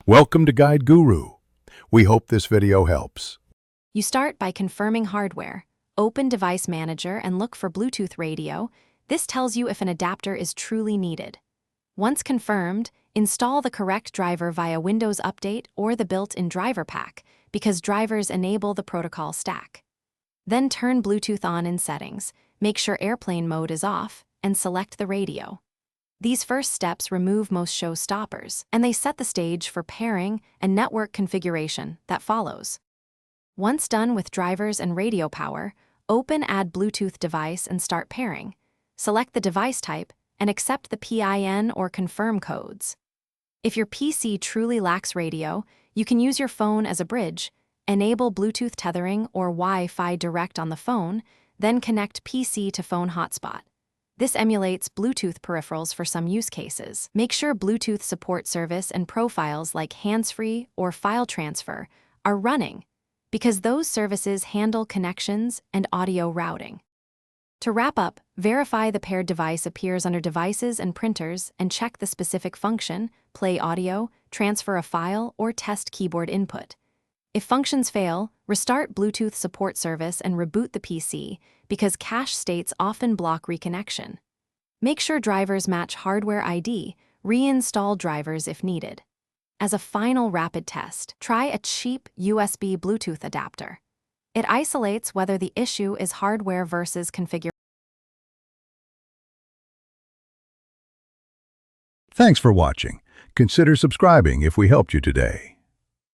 Welcome to Guide Guru. We hope this video helps. You start by confirming hardware. Open Device Manager and look for Bluetooth radio. This tells you if an adapter is truly needed. Once confirmed, install the correct driver via Windows Update or the built-in driver pack, because drivers enable the protocol stack. Then turn Bluetooth on in Settings, make sure airplane mode is off, and select the radio. These first steps remove most showstoppers, and they set the stage for pairing and network configuration that follows. Once done with drivers and radio power, open Add Bluetooth Device and start pairing. Select the device type and accept the PIN or confirm codes. If your PC truly lacks radio, you can use your phone as a bridge, enable Bluetooth tethering or Wi-Fi direct on the phone, then connect PC to phone hotspot. This emulates Bluetooth peripherals for some use cases. Make sure Bluetooth support service and profiles like hands-free or file transfer are running, because those services handle connections and audio routing. To wrap up, verify the paired device appears under Devices and Printers and check the specific function, play audio, transfer a file, or test keyboard input. If functions fail, restart Bluetooth support service and reboot the PC, because cache states often block reconnection. Make sure drivers match hardware ID, reinstall drivers if needed. As a final rapid test, try a cheap USB Bluetooth adapter. It isolates whether the issue is hardware versus configuration. Thanks for watching. Consider subscribing if we helped you today.